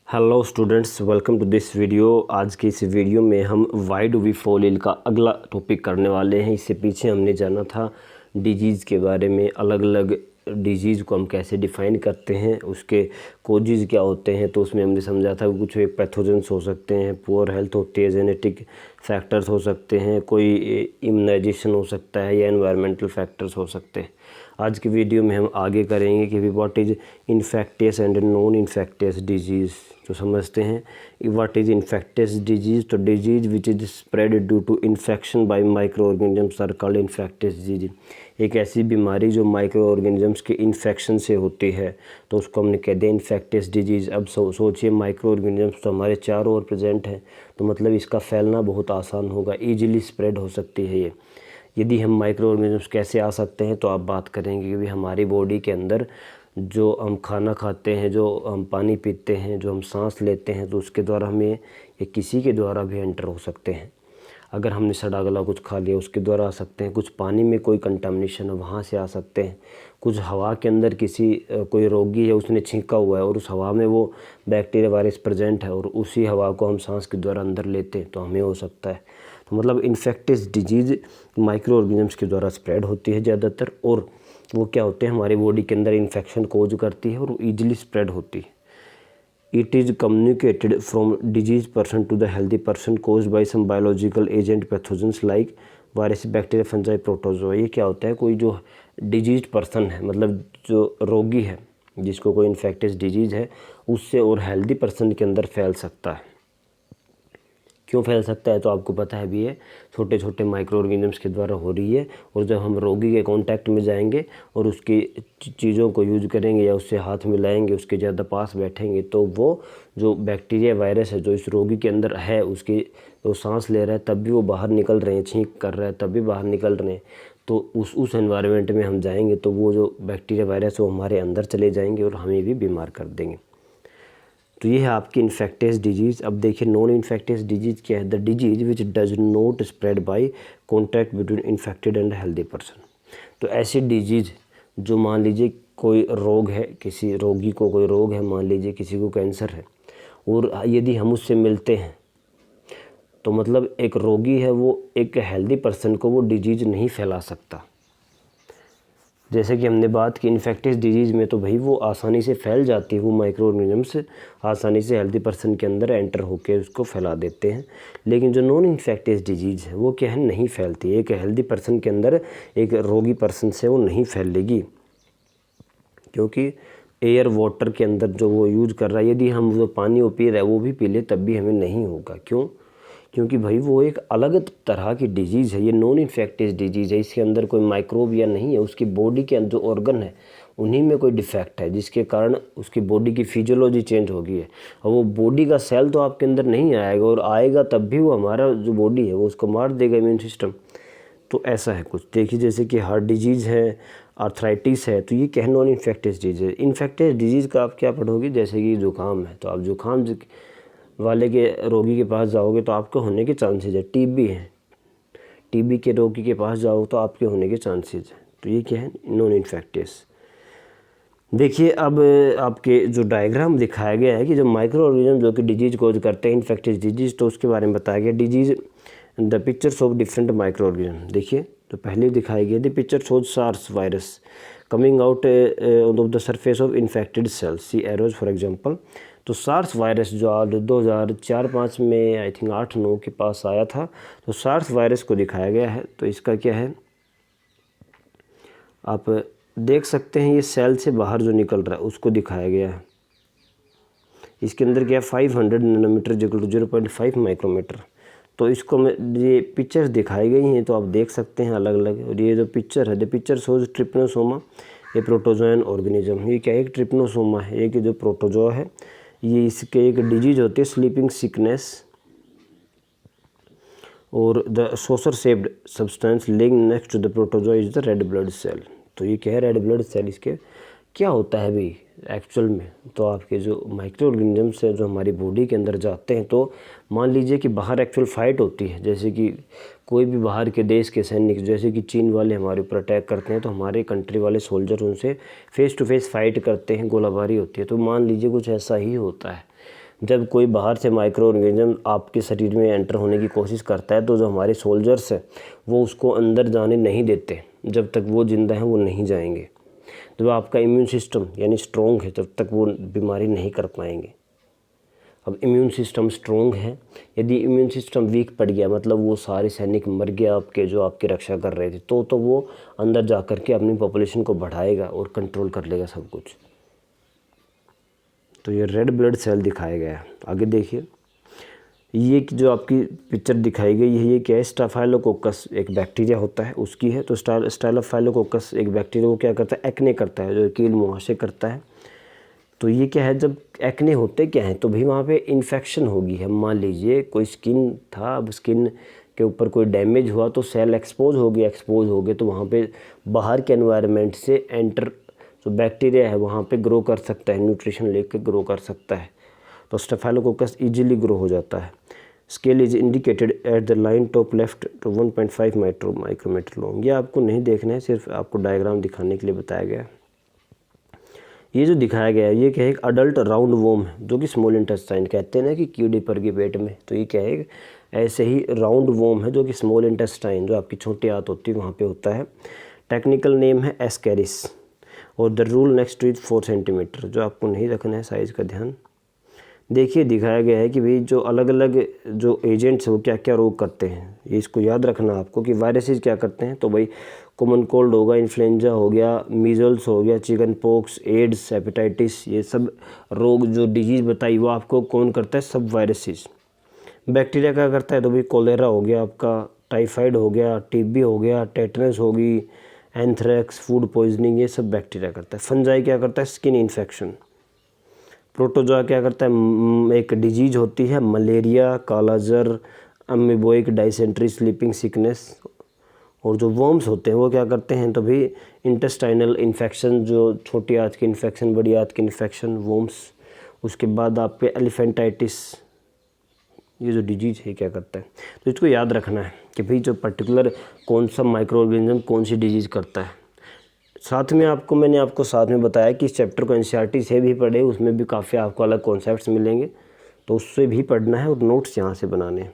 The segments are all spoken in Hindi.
Hello students, welcome to this video. आज की इस वीडियो में हम why do we fall ill का अगला टॉपिक करने वाले हैं। इससे पीछे हमने जाना था डिजीज़ के बारे में, अलग अलग डिजीज़ को हम कैसे डिफ़ाइन करते हैं, उसके कोजेज़ क्या होते हैं। तो उसमें हमने समझा था कि कुछ एक पैथोजेंस हो सकते हैं, पुअर हेल्थ होती है, जेनेटिक फैक्टर्स हो सकते हैं, कोई इम्यूनाइजेशन हो सकता है या एनवायरमेंटल फैक्टर्स हो सकते हैं। आज की वीडियो में हम आगे करेंगे कि what is infectious and non infectious disease. तो समझते हैं व्हाट इज़ इन्फेक्टियस डिजीज़। तो disease which is spread due to infection by microorganisms are called infectious disease. एक ऐसी बीमारी जो माइक्रो ऑर्गेनिजम्स के इन्फेक्शन से होती है तो उसको हमने कह दिया इन्फेक्टियस डिजीज़। अब सोचिए माइक्रो ऑर्गेनिजम्स तो हमारे चारों ओर प्रेजेंट हैं, तो मतलब इसका फैलना बहुत आसान होगा, ईजिली स्प्रेड हो सकती है ये। यदि हम माइक्रो ऑर्गेनिजम्स कैसे आ सकते हैं तो आप बात करेंगे कि हमारी बॉडी के अंदर जो हम खाना खाते हैं, जो हम पानी पीते हैं, जो हम सांस लेते हैं, तो उसके द्वारा हमें या किसी के द्वारा भी एंटर हो सकते हैं। अगर हमने सड़ा गला कुछ खा लिया उसके द्वारा आ सकते हैं, कुछ पानी में कोई कंटामिनेशन है वहाँ से आ सकते हैं, कुछ हवा के अंदर किसी कोई रोगी है उसने छींका हुआ है और उस हवा में वो बैक्टीरिया वायरस प्रेजेंट है और उसी हवा को हम सांस के द्वारा अंदर लेते हैं तो हमें हो सकता है। तो मतलब इन्फेक्टियस डिजीज़ माइक्रो ऑर्गेनिजम्स के द्वारा स्प्रेड होती है ज़्यादातर, और वो क्या होते हैं हमारी बॉडी के अंदर इन्फेक्शन कोज करती है और वो ईजिली स्प्रेड होती है। It is communicated from disease person to the healthy person caused by some biological agent pathogens like virus, bacteria, fungi, protozoa. ये क्या होता है, कोई जो डिजीज पर्सन है मतलब जो रोगी है जिसको कोई इन्फेक्टियस डिजीज़ है उससे और हेल्दी पर्सन के अंदर फैल सकता है। क्यों फैल सकता है तो आपको पता है भी है, छोटे छोटे माइक्रो ऑर्गेनिजम्स के द्वारा हो रही है। और जब हम रोगी के कांटेक्ट में जाएंगे और उसकी चीज़ों को यूज करेंगे या उससे हाथ मिलाएंगे, उसके ज़्यादा पास बैठेंगे, तो वो जो बैक्टीरिया वायरस है जो इस रोगी के अंदर है, उसकी वो सांस ले रहा है तब भी वो बाहर निकल रहे हैं, छींक कर रहा है तब भी बाहर निकल रहे हैं, तो उस एनवायरनमेंट में हम जाएंगे तो वो जो बैक्टीरिया वायरस वो हमारे अंदर चले जाएंगे और हमें भी बीमार कर देंगे। तो ये है आपकी इन्फेक्टियस डिजीज़। अब देखिए नॉन इन्फेक्टियस डिजीज़ क्या है, the disease which does not spread by contact between infected and healthy person. तो ऐसी डिजीज़ जो मान लीजिए कोई रोग है, किसी रोगी को कोई रोग है, मान लीजिए किसी को कैंसर है, और यदि हम उससे मिलते हैं तो मतलब एक रोगी है वो एक हेल्दी पर्सन को वो डिजीज़ नहीं फैला सकता। जैसे कि हमने बात की इन्फेक्टियस डिजीज़ में तो भाई वो आसानी से फैल जाती है, वो माइक्रो ऑर्गेनिजम्स आसानी से हेल्दी पर्सन के अंदर एंटर होकर उसको फैला देते हैं। लेकिन जो नॉन इन्फेक्टियस डिजीज़ है वो क्या है, नहीं फैलती। एक हेल्दी पर्सन के अंदर एक रोगी पर्सन से वो नहीं फैलेगी, क्योंकि एयर वाटर के अंदर जो वो यूज कर रहा है, यदि हम वो पानी वो पी रहे हैं वो भी पी ले तब भी हमें नहीं होगा। क्यों? क्योंकि भाई वो एक अलग तरह की डिजीज़ है, ये नॉन इन्फेक्टियस डिजीज़ है, इसके अंदर कोई माइक्रोब या नहीं है, उसकी बॉडी के अंदर जो ऑर्गन है उन्हीं में कोई डिफेक्ट है जिसके कारण उसकी बॉडी की फिजियोलॉजी चेंज हो गई है। और वो बॉडी का सेल तो आपके अंदर नहीं आएगा, और आएगा तब भी वो हमारा जो बॉडी है वो उसको मार देगा, इम्यून सिस्टम। तो ऐसा है कुछ। देखिए जैसे कि हार्ट डिजीज़ है, आर्थराइटिस है, तो ये क्या है, नॉन इन्फेक्टियस डिजीज़ है। इन्फेक्टियस डिजीज़ का आप क्या पढ़ोगे, जैसे कि जुकाम है तो आप जुकाम वाले के रोगी के पास जाओगे तो आपके होने के चांसेस है। टीबी है, टीबी के रोगी के पास जाओ तो आपके होने के चांसेस है। तो ये क्या है, नॉन इन्फेक्टियस। देखिए अब आपके जो डायग्राम दिखाया गया है कि जो माइक्रो ऑर्गेनिज्म जो कि डिजीज़ कोज करते हैं इन्फेक्टियस डिजीज़, तो उसके बारे में बताया गया। Disease the pictures of different microorganism. देखिए तो पहले दिखाई गई the picture shows SARS virus coming out of the surface of infected cells, see arrows for example. तो सार्स वायरस जो 2004-05 में आई थिंक 8-9 के पास आया था, तो सार्स वायरस को दिखाया गया है। तो इसका क्या है, आप देख सकते हैं ये सेल से बाहर जो निकल रहा है उसको दिखाया गया है। इसके अंदर क्या है, 500 नैनोमीटर जो 0.5 माइक्रोमीटर। तो इसको ये पिक्चर्स दिखाई गई हैं तो आप देख सकते हैं अलग अलग। और ये जो पिक्चर है, द पिक्चर शोज ट्रिप्नोसोमा, ये प्रोटोजोयन ऑर्गेनिज्म। ये क्या है, एक ट्रिप्नोसोमा है, एक जो प्रोटोजोआ है, ये इसके एक डिजीज होती है स्लीपिंग सिकनेस। और the saucer shaped substance lying next to the protozoa is the red blood cell. तो ये क्या है, रेड ब्लड सेल। इसके क्या होता है भाई एक्चुअल में, तो आपके जो माइक्रो ऑर्गेनिजम्स हैं जो हमारी बॉडी के अंदर जाते हैं, तो मान लीजिए कि बाहर एक्चुअल फाइट होती है, जैसे कि कोई भी बाहर के देश के सैनिक, जैसे कि चीन वाले हमारे ऊपर अटैक करते हैं तो हमारे कंट्री वाले सोल्जर उनसे फेस टू फेस फाइट करते हैं, गोलाबारी होती है। तो मान लीजिए कुछ ऐसा ही होता है। जब कोई बाहर से माइक्रो ऑर्गेनिज्म आपके शरीर में एंटर होने की कोशिश करता है तो जो हमारे सोल्जर्स हैं वो उसको अंदर जाने नहीं देते, जब तक वो ज़िंदा हैं वो नहीं जाएंगे। जब आपका इम्यून सिस्टम यानी स्ट्रॉन्ग है तब तक वो बीमारी नहीं कर पाएंगे। अब इम्यून सिस्टम स्ट्रॉन्ग है, यदि इम्यून सिस्टम वीक पड़ गया मतलब वो सारे सैनिक मर गया आपके जो आपकी रक्षा कर रहे थे, तो वो अंदर जा कर के अपनी पॉपुलेशन को बढ़ाएगा और कंट्रोल कर लेगा सब कुछ। तो ये रेड ब्लड सेल दिखाया गया है। आगे देखिए, ये जो आपकी पिक्चर दिखाई गई है ये क्या है, स्टाफाइलोकोकस एक बैक्टीरिया होता है उसकी है। तो स्टाफाइलोकोकस एक बैक्टीरिया वो क्या करता है, एक्ने करता है, जो कील मुहासे करता है। तो ये क्या है, जब एक्ने होते क्या हैं तो भी वहाँ पे इन्फेक्शन होगी है। मान लीजिए कोई स्किन था, अब स्किन के ऊपर कोई डैमेज हुआ तो सेल एक्सपोज हो गए तो वहाँ पे बाहर के एनवायरनमेंट से एंटर जो बैक्टीरिया है वहाँ पे ग्रो कर सकता है, न्यूट्रिशन लेके ग्रो कर सकता है। तो स्टाफाइलोकोकस इजीली ग्रो हो जाता है। Scale is indicated at the line top left to 1.5 micrometre long. ये आपको नहीं देखना है, सिर्फ आपको डायग्राम दिखाने के लिए बताया गया है। ये जो दिखाया गया है ये क्या है, एक अडल्ट राउंड वॉर्म है जो कि स्मॉल इंटेस्टाइन कहते हैं ना कि कीड़े पर के पेट में, तो ये क्या है ऐसे ही राउंड वॉर्म है जो कि स्मॉल इंटेस्टाइन जो आपकी छोटी आंत होती है वहाँ पे होता है। टेक्निकल नेम है एस्केरिस और the rule next two is 4 centimetre. जो आपको नहीं रखना है साइज़ का ध्यान। देखिए दिखाया गया है कि भाई जो अलग अलग जो एजेंट्स हैं वो क्या क्या रोग करते हैं, ये इसको याद रखना आपको कि वायरसेस क्या करते हैं। तो भाई कॉमन कोल्ड होगा, इन्फ्लुएंजा हो गया, मीजल्स हो गया, चिकन पॉक्स, एड्स, हेपेटाइटिस, ये सब रोग जो डिजीज़ बताई वो आपको कौन करता है, सब वायरसेस। बैक्टीरिया क्या करता है, तो भाई कोलेरा हो गया आपका, टाइफाइड हो गया, टीबी हो गया, टेटनस होगी, एंथ्रेक्स, फूड पॉइजनिंग, ये सब बैक्टीरिया करता है। फंजाई क्या करता है, स्किन इन्फेक्शन। प्रोटोजोआ क्या करता है, एक डिजीज़ होती है malaria, kala-azar, amoebic dysentery, sleeping sickness. और जो वर्म्स होते हैं वो क्या करते हैं, तो भी इंटेस्टाइनल इन्फेक्शन, जो छोटी आंत की इन्फेक्शन, बड़ी आंत की इन्फेक्शन, वर्म्स। उसके बाद आपके एलिफेंटाइटिस, ये जो डिजीज़ है क्या करता है। तो इसको याद रखना है कि भाई जो पर्टिकुलर कौन सा माइक्रो ऑर्गेनिज्म कौन सी डिजीज़ करता है। साथ में मैंने आपको साथ में बताया कि इस चैप्टर को एनसीईआरटी से भी पढ़े, उसमें भी काफ़ी आपको अलग कॉन्सेप्ट्स मिलेंगे, तो उससे भी पढ़ना है और नोट्स यहाँ से बनाने हैं।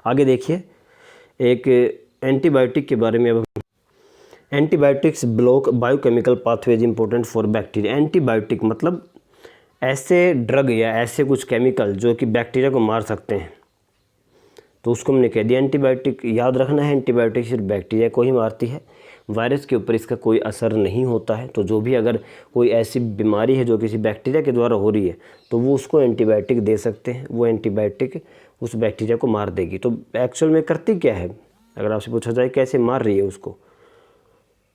आगे देखिए, एक एंटीबायोटिक के बारे में। अब antibiotics block biochemical pathways important for bacteria. Antibiotic मतलब ऐसे ड्रग या ऐसे कुछ केमिकल जो कि बैक्टीरिया को मार सकते हैं, तो उसको हमने कह दिया एंटीबायोटिक। याद रखना है एंटीबायोटिक सिर्फ बैक्टीरिया को ही मारती है, वायरस के ऊपर इसका कोई असर नहीं होता है। तो जो भी अगर कोई ऐसी बीमारी है जो किसी बैक्टीरिया के द्वारा हो रही है तो वो उसको एंटीबायोटिक दे सकते हैं, वो एंटीबायोटिक उस बैक्टीरिया को मार देगी। तो एक्चुअल में करती क्या है, अगर आपसे पूछा जाए कैसे मार रही है उसको,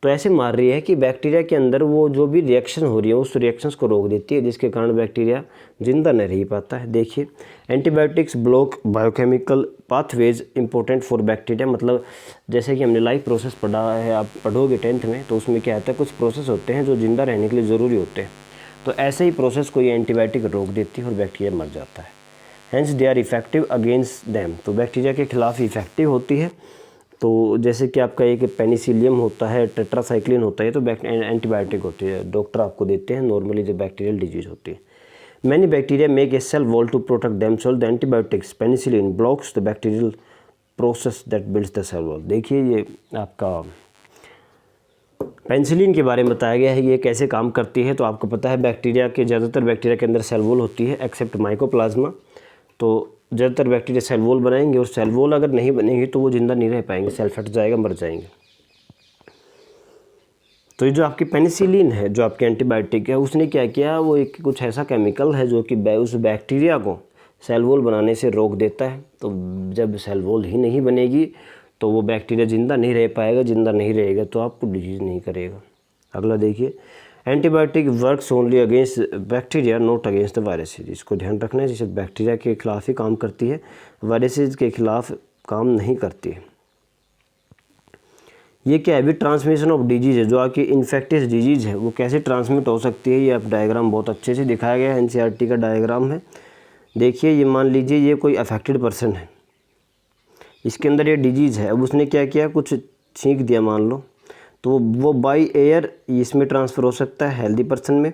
तो ऐसे मार रही है कि बैक्टीरिया के अंदर वो जो भी रिएक्शन हो रही है उस रिएक्शंस को रोक देती है, जिसके कारण बैक्टीरिया जिंदा नहीं रह पाता है। देखिए, antibiotics block biochemical pathways important for bacteria, मतलब जैसे कि हमने लाइफ प्रोसेस पढ़ा है, आप पढ़ोगे 10th में, तो उसमें क्या आता है, कुछ प्रोसेस होते हैं जो जिंदा रहने के लिए ज़रूरी होते हैं। तो ऐसे ही प्रोसेस को ये एंटीबायोटिक रोक देती है और बैक्टीरिया मर जाता है। Hence they are effective against them, तो बैक्टीरिया के खिलाफ इफेक्टिव होती है। तो जैसे कि आपका एक पेनिसिलियम होता है, टेट्रासाइक्लिन होता है, तो एंटीबायोटिक होती है, डॉक्टर आपको देते हैं नॉर्मली जब बैक्टीरियल डिजीज होती है। Many bacteria make a cell wall to protect themselves, the antibiotics penicillin blocks the bacterial process that builds the cell wall. देखिए ये आपका पेनिसिलिन के बारे में बताया गया है, ये कैसे काम करती है। तो आपको पता है बैक्टीरिया के ज़्यादातर बैक्टीरिया के अंदर सेल वॉल होती है एक्सेप्ट माइकोप्लाज्मा। तो ज़्यादातर बैक्टीरिया सेल वॉल बनाएंगे और सेल वॉल अगर नहीं बनेगी तो वो ज़िंदा नहीं रह पाएंगे, सेल फट जाएगा, मर जाएंगे। तो ये जो आपकी पेनिसिलिन है, जो आपकी एंटीबायोटिक है, उसने क्या किया, वो एक कुछ ऐसा केमिकल है जो कि उस बैक्टीरिया को सेल वॉल बनाने से रोक देता है। तो जब सेल वॉल ही नहीं बनेगी तो वो बैक्टीरिया ज़िंदा नहीं रह पाएगा, ज़िंदा नहीं रहेगा तो आपको डिजीज़ नहीं करेगा। अगला देखिए, antibiotic works only against bacteria not against the viruses. इसको ध्यान रखना है, जैसे बैक्टीरिया के खिलाफ ही काम करती है, वायरसेज के खिलाफ काम नहीं करती है। ये क्या है भी, ट्रांसमिशन ऑफ डिजीज़ है, जो आपकी इन्फेक्टियस डिजीज़ है वो कैसे ट्रांसमिट हो सकती है, ये आप डायग्राम बहुत अच्छे से दिखाया गया है, एनसीईआरटी का डायग्राम है। देखिए ये मान लीजिए ये कोई अफेक्टेड पर्सन है, इसके अंदर ये डिजीज़ है, अब उसने क्या किया, कुछ छींक दिया मान लो, तो वो बाय एयर इसमें ट्रांसफ़र हो सकता है हेल्दी पर्सन में,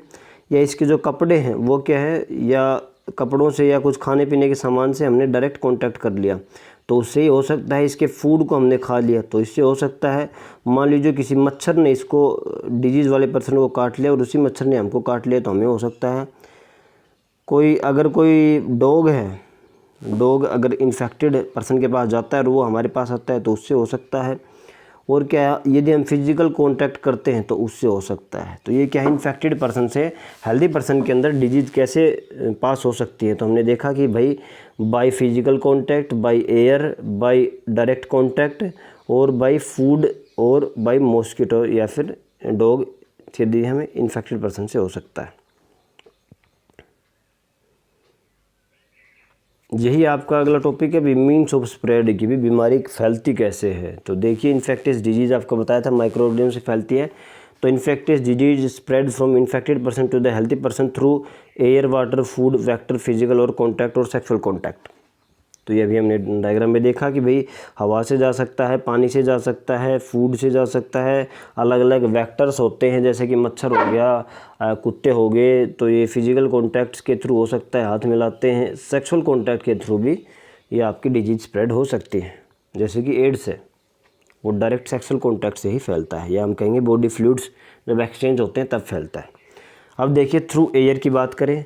या इसके जो कपड़े हैं वो क्या है, या कपड़ों से या कुछ खाने पीने के सामान से हमने डायरेक्ट कांटेक्ट कर लिया तो उससे ही हो सकता है। इसके फूड को हमने खा लिया तो इससे हो सकता है। मान लीजिए किसी मच्छर ने इसको डिजीज़ वाले पर्सन को काट लिया और उसी मच्छर ने हमको काट लिया तो हमें हो सकता है। अगर कोई डॉग है, डॉग अगर इन्फेक्टेड पर्सन के पास जाता है और वो हमारे पास आता है तो उससे हो सकता है। और क्या, यदि हम फिजिकल कांटेक्ट करते हैं तो उससे हो सकता है। तो ये क्या है, इन्फेक्टेड पर्सन से हेल्दी पर्सन के अंदर डिजीज़ कैसे पास हो सकती है। तो हमने देखा कि भाई by physical contact, by air, by direct contact और बाय फूड और बाय मॉस्किटो या फिर डॉग, यदि हमें इन्फेक्टेड पर्सन से हो सकता है। यही आपका अगला टॉपिक है, मीन्स ऑफ स्प्रेड की भी बीमारी फैलती कैसे है। तो देखिए, इन्फेक्टियस डिजीज़ आपको बताया था माइक्रो ऑर्गेनिज्म से फैलती है। तो infectious disease spread from infected person to the healthy person through air, water, food, vector, physical और कॉन्टैक्ट और सेक्सुअल कॉन्टैक्ट। तो ये अभी हमने डायग्राम में देखा कि भाई हवा से जा सकता है, पानी से जा सकता है, फूड से जा सकता है। अलग अलग वेक्टर्स होते हैं जैसे कि मच्छर हो गया, कुत्ते हो गए, तो ये फिजिकल कॉन्टैक्ट्स के थ्रू हो सकता है, हाथ मिलाते हैं। सेक्सुअल कॉन्टैक्ट के थ्रू भी ये आपकी डिजीज स्प्रेड हो सकती है। जैसे कि एड्स है, वो डायरेक्ट सेक्सुअल कॉन्टैक्ट से ही फैलता है, या हम कहेंगे बॉडी फ्लूइड्स जब एक्सचेंज होते हैं तब फैलता है। अब देखिए, थ्रू एयर की बात करें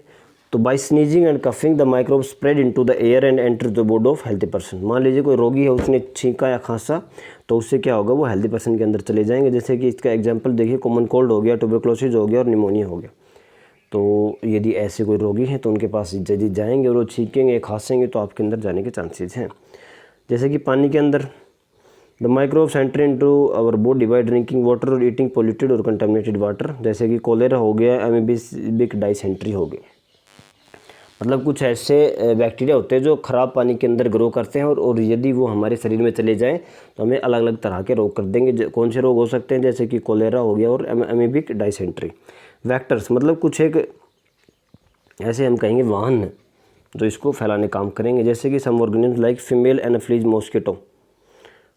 तो by sneezing and coughing the microbe spread into the air and enter the body of healthy person. मान लीजिए कोई रोगी है, उसने छींका या खांसा तो उससे क्या होगा, वो हेल्दी पर्सन के अंदर चले जाएंगे। जैसे कि इसका एग्जांपल देखिए, कॉमन कोल्ड हो गया, ट्यूबरकुलोसिस हो गया और निमोनिया हो गया। तो यदि ऐसे कोई रोगी हैं तो उनके पास यदि जाएंगे और वो छींकेंगे, खांसेंगे तो आपके अंदर जाने के चांसेस हैं। जैसे कि पानी के अंदर the microbes enter into our body by drinking water और ईटिंग पॉल्यूटेड और कंटामिनेटेड वाटर। जैसे कि कोलेरा हो गया, एमीबिक डाइसेंट्री हो गई। मतलब कुछ ऐसे बैक्टीरिया होते हैं जो ख़राब पानी के अंदर ग्रो करते हैं और यदि वो हमारे शरीर में चले जाएं तो हमें अलग अलग तरह के रोग कर देंगे। कौन से रोग हो सकते हैं, जैसे कि कोलेरा हो गया और एमीबिक डाइसेंट्री। वेक्टर्स मतलब कुछ एक ऐसे हम कहेंगे वाहन है जो इसको फैलाने काम करेंगे। जैसे कि some organism like female anopheles mosquito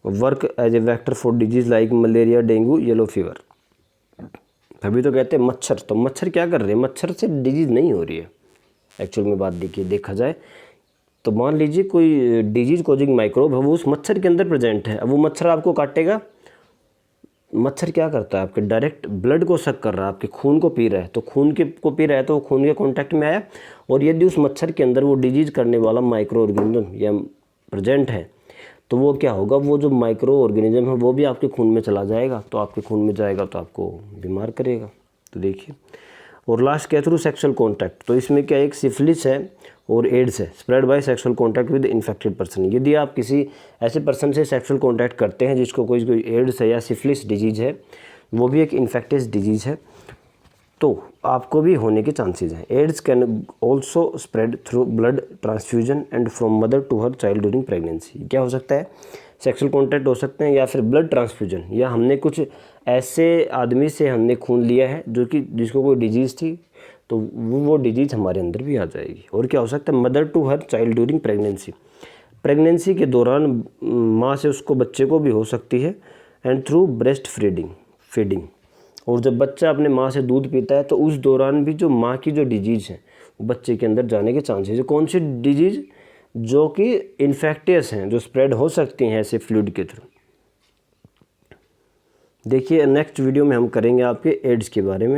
work as a vector for disease like malaria, dengue, yellow fever. अभी तो कहते हैं मच्छर, तो मच्छर क्या कर रहे हैं, मच्छर से डिजीज़ नहीं हो रही है एक्चुअल में। बात देखा जाए तो मान लीजिए कोई डिजीज कोजिंग माइक्रोब है, वो उस मच्छर के अंदर प्रेजेंट है। अब वो मच्छर आपको काटेगा। मच्छर क्या करता है, आपके डायरेक्ट ब्लड को सक कर रहा है, आपके खून को पी रहा है। तो खून को पी रहा है तो वो खून के कांटेक्ट में आया, और यदि उस मच्छर के अंदर वो डिजीज करने वाला माइक्रो ऑर्गेनिज्म या प्रेजेंट है तो वो क्या होगा, वो जो माइक्रो ऑर्गेनिज्म है वो भी आपके खून में चला जाएगा। तो आपके खून में जाएगा तो आपको बीमार करेगा। तो देखिए, और लास्ट क्या, थ्रू सेक्सुअल कॉन्टैक्ट। तो इसमें क्या, एक सिफिलिस है और एड्स है, spread by sexual contact with infected person. यदि आप किसी ऐसे पर्सन से सेक्सुअल कॉन्टैक्ट करते हैं जिसको कोई एड्स है या सिफिलिस डिजीज़ है, वो भी एक इन्फेक्टियस डिजीज़ है, तो आपको भी होने के चांसेस हैं। AIDS can also spread through blood transfusion and from mother to her child during pregnancy. क्या हो सकता है, सेक्सुअल कॉन्टैक्ट हो सकते हैं या फिर ब्लड ट्रांसफ्यूजन, या हमने कुछ ऐसे आदमी से हमने खून लिया है जिसको कोई डिजीज़ थी तो वो डिजीज़ हमारे अंदर भी आ जाएगी। और क्या हो सकता है, mother to her child during pregnancy. Pregnancy के दौरान माँ से उसको बच्चे को भी हो सकती है। And through breast feeding. और जब बच्चा अपने माँ से दूध पीता है तो उस दौरान भी जो माँ की जो डिजीज़ है वो बच्चे के अंदर जाने के चांसेस है। कौन सी डिजीज़, जो कि इन्फेक्टियस हैं, जो स्प्रेड हो सकती हैं ऐसे फ्लूइड के थ्रू। देखिए, नेक्स्ट वीडियो में हम करेंगे आपके एड्स के बारे में।